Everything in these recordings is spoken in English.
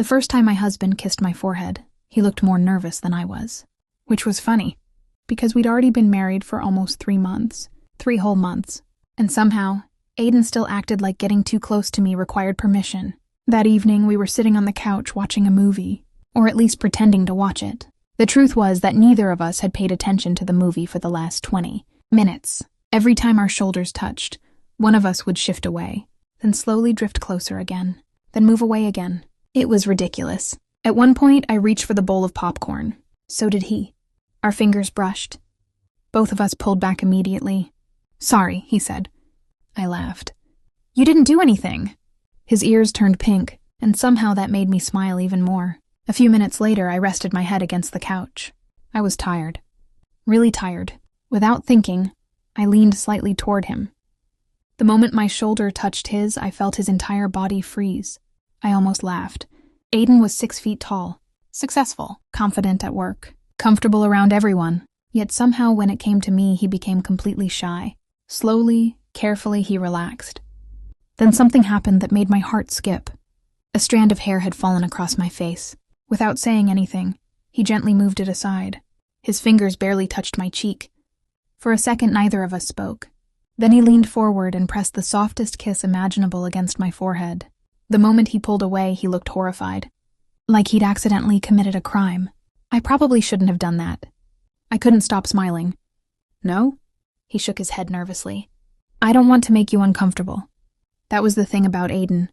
The first time my husband kissed my forehead, he looked more nervous than I was. Which was funny, because we'd already been married for almost 3 months. 3 whole months. And somehow, Aiden still acted like getting too close to me required permission. That evening, we were sitting on the couch watching a movie, or at least pretending to watch it. The truth was that neither of us had paid attention to the movie for the last 20 minutes. Every time our shoulders touched, one of us would shift away, then slowly drift closer again, then move away again. It was ridiculous. At one point, I reached for the bowl of popcorn. So did he. Our fingers brushed. Both of us pulled back immediately. "Sorry," he said. I laughed. "You didn't do anything." His ears turned pink, and somehow that made me smile even more. A few minutes later, I rested my head against the couch. I was tired. Really tired. Without thinking, I leaned slightly toward him. The moment my shoulder touched his, I felt his entire body freeze. I almost laughed. Aiden was 6 feet tall, successful, confident at work, comfortable around everyone. Yet somehow when it came to me, he became completely shy. Slowly, carefully, he relaxed. Then something happened that made my heart skip. A strand of hair had fallen across my face. Without saying anything, he gently moved it aside. His fingers barely touched my cheek. For a second, neither of us spoke. Then he leaned forward and pressed the softest kiss imaginable against my forehead. The moment he pulled away, he looked horrified. Like he'd accidentally committed a crime. I probably shouldn't have done that. I couldn't stop smiling. "No?" He shook his head nervously. "I don't want to make you uncomfortable." That was the thing about Aiden.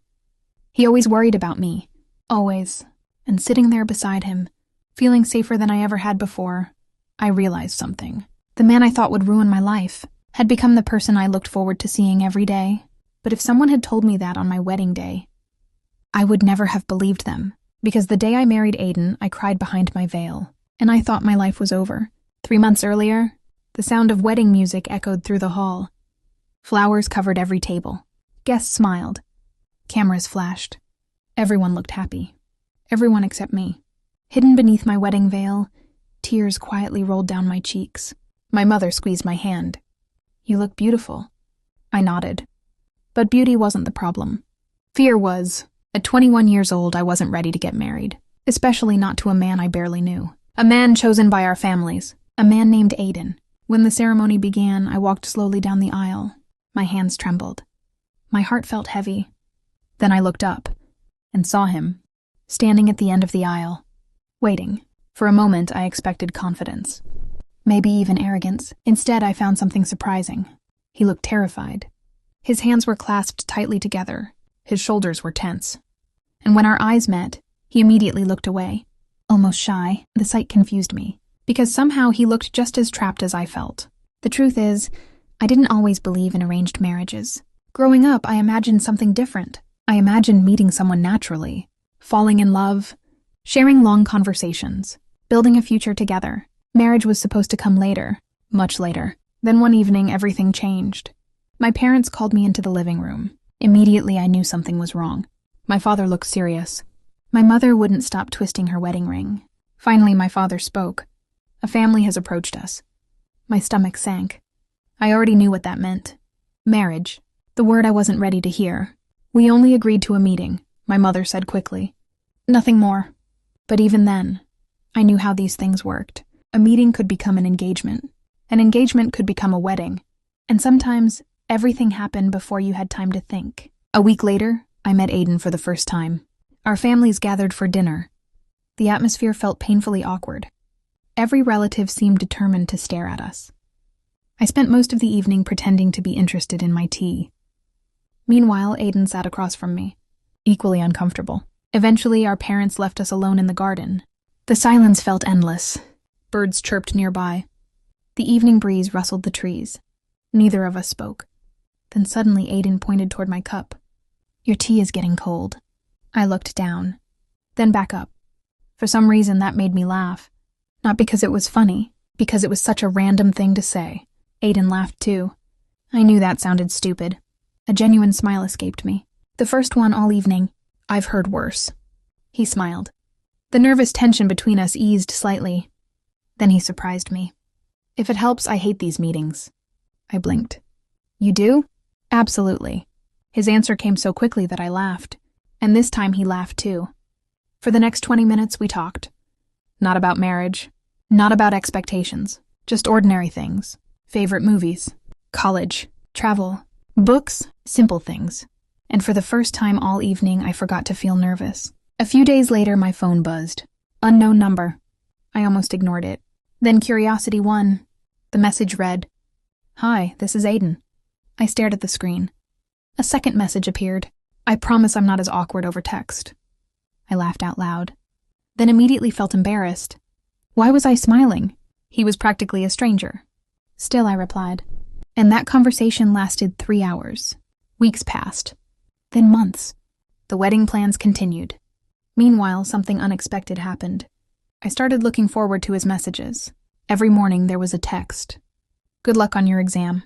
He always worried about me. Always. And sitting there beside him, feeling safer than I ever had before, I realized something. The man I thought would ruin my life had become the person I looked forward to seeing every day. But if someone had told me that on my wedding day, I would never have believed them. Because the day I married Aiden, I cried behind my veil, and I thought my life was over. 3 months earlier, the sound of wedding music echoed through the hall. Flowers covered every table. Guests smiled. Cameras flashed. Everyone looked happy. Everyone except me. Hidden beneath my wedding veil, tears quietly rolled down my cheeks. My mother squeezed my hand. "You look beautiful." I nodded. But beauty wasn't the problem. Fear was. At 21 years old, I wasn't ready to get married. Especially not to a man I barely knew. A man chosen by our families. A man named Aiden. When the ceremony began, I walked slowly down the aisle. My hands trembled. My heart felt heavy. Then I looked up and saw him, standing at the end of the aisle, waiting. For a moment, I expected confidence. Maybe even arrogance. Instead, I found something surprising. He looked terrified. His hands were clasped tightly together. His shoulders were tense. And when our eyes met, he immediately looked away. Almost shy, the sight confused me, because somehow he looked just as trapped as I felt. The truth is, I didn't always believe in arranged marriages. Growing up, I imagined something different. I imagined meeting someone naturally, falling in love, sharing long conversations, building a future together. Marriage was supposed to come later, much later. Then one evening, everything changed. My parents called me into the living room. Immediately, I knew something was wrong. My father looked serious. My mother wouldn't stop twisting her wedding ring. Finally, my father spoke. "A family has approached us." My stomach sank. I already knew what that meant. Marriage. The word I wasn't ready to hear. "We only agreed to a meeting," my mother said quickly. "Nothing more." But even then, I knew how these things worked. A meeting could become an engagement. An engagement could become a wedding. And sometimes, everything happened before you had time to think. A week later, I met Aiden for the first time. Our families gathered for dinner. The atmosphere felt painfully awkward. Every relative seemed determined to stare at us. I spent most of the evening pretending to be interested in my tea. Meanwhile, Aiden sat across from me, equally uncomfortable. Eventually, our parents left us alone in the garden. The silence felt endless. Birds chirped nearby. The evening breeze rustled the trees. Neither of us spoke. Then suddenly Aiden pointed toward my cup. "Your tea is getting cold." I looked down, then back up. For some reason, that made me laugh. Not because it was funny, because it was such a random thing to say. Aiden laughed too. I knew that sounded stupid. A genuine smile escaped me. The first one all evening. I've heard worse. He smiled. The nervous tension between us eased slightly. Then he surprised me. "If it helps, I hate these meetings." I blinked. "You do?" "Absolutely." His answer came so quickly that I laughed. And this time he laughed too. For the next 20 minutes, we talked. Not about marriage, not about expectations, just ordinary things. Favorite movies, college, travel, books, simple things. And for the first time all evening, I forgot to feel nervous. A few days later, my phone buzzed. Unknown number. I almost ignored it. Then curiosity won. The message read, "Hi, this is Aiden." I stared at the screen. A second message appeared. "I promise I'm not as awkward over text." I laughed out loud, then immediately felt embarrassed. Why was I smiling? He was practically a stranger. Still, I replied. And that conversation lasted 3 hours. Weeks passed. Then months. The wedding plans continued. Meanwhile, something unexpected happened. I started looking forward to his messages. Every morning there was a text. "Good luck on your exam.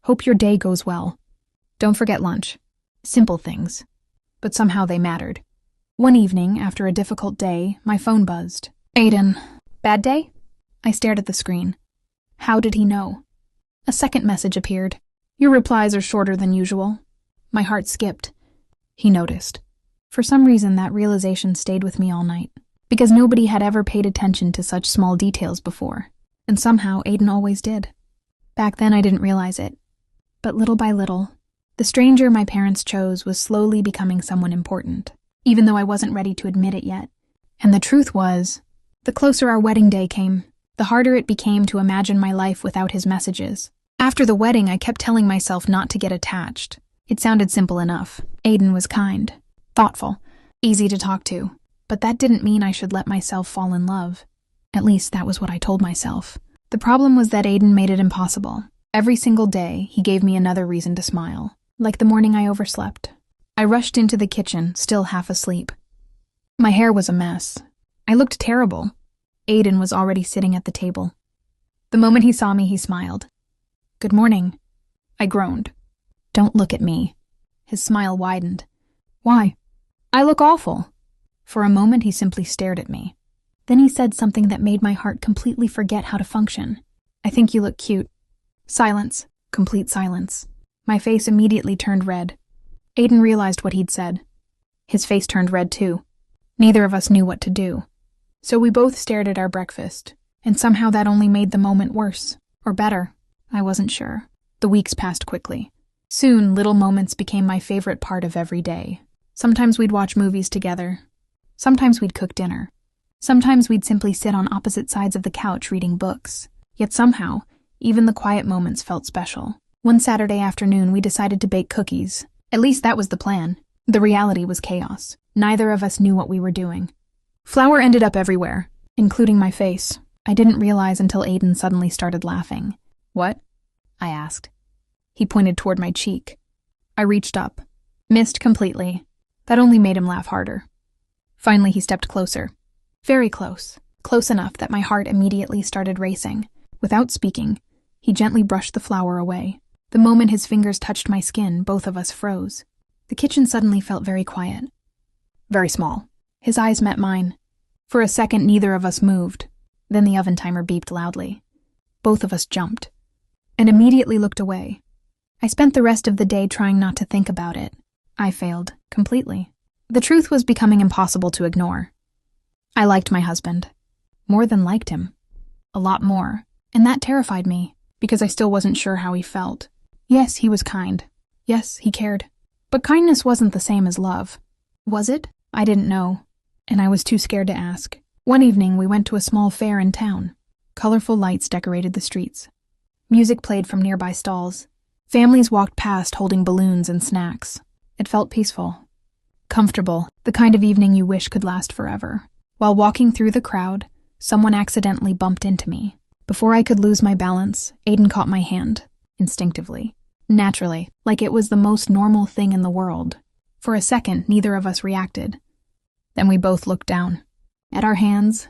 Hope your day goes well. Don't forget lunch." Simple things. But somehow they mattered. One evening, after a difficult day, my phone buzzed. "Aiden. Bad day?" I stared at the screen. How did he know? A second message appeared. "Your replies are shorter than usual." My heart skipped. He noticed. For some reason, that realization stayed with me all night, because nobody had ever paid attention to such small details before, and somehow Aiden always did. Back then, I didn't realize it. But little by little, the stranger my parents chose was slowly becoming someone important, even though I wasn't ready to admit it yet. And the truth was, the closer our wedding day came, the harder it became to imagine my life without his messages. After the wedding, I kept telling myself not to get attached. It sounded simple enough. Aiden was kind, thoughtful, easy to talk to, but that didn't mean I should let myself fall in love. At least that was what I told myself. The problem was that Aiden made it impossible. Every single day, he gave me another reason to smile, like the morning I overslept. I rushed into the kitchen, still half asleep. My hair was a mess. I looked terrible. Aiden was already sitting at the table. The moment he saw me, he smiled. "Good morning." I groaned. "Don't look at me." His smile widened. "Why?" "I look awful." For a moment, he simply stared at me. Then he said something that made my heart completely forget how to function. "I think you look cute." Silence. Complete silence. My face immediately turned red. Aiden realized what he'd said. His face turned red too. Neither of us knew what to do. So we both stared at our breakfast, and somehow that only made the moment worse. Or better. I wasn't sure. The weeks passed quickly. Soon, little moments became my favorite part of every day. Sometimes we'd watch movies together. Sometimes we'd cook dinner. Sometimes we'd simply sit on opposite sides of the couch reading books. Yet somehow, even the quiet moments felt special. One Saturday afternoon, we decided to bake cookies. At least that was the plan. The reality was chaos. Neither of us knew what we were doing. Flour ended up everywhere, including my face. I didn't realize until Aiden suddenly started laughing. "What?" I asked. He pointed toward my cheek. I reached up. Missed completely. That only made him laugh harder. Finally, he stepped closer. Very close. Close enough that my heart immediately started racing. Without speaking, he gently brushed the flour away. The moment his fingers touched my skin, both of us froze. The kitchen suddenly felt very quiet. Very small. His eyes met mine. For a second, neither of us moved. Then the oven timer beeped loudly. Both of us jumped, and immediately looked away. I spent the rest of the day trying not to think about it. I failed, completely. The truth was becoming impossible to ignore. I liked my husband. More than liked him. A lot more. And that terrified me, because I still wasn't sure how he felt. Yes, he was kind. Yes, he cared. But kindness wasn't the same as love. Was it? I didn't know, and I was too scared to ask. One evening, we went to a small fair in town. Colorful lights decorated the streets. Music played from nearby stalls. Families walked past holding balloons and snacks. It felt peaceful. Comfortable, the kind of evening you wish could last forever. While walking through the crowd, someone accidentally bumped into me. Before I could lose my balance, Aiden caught my hand, instinctively. Naturally, like it was the most normal thing in the world. For a second, neither of us reacted. Then we both looked down. At our hands,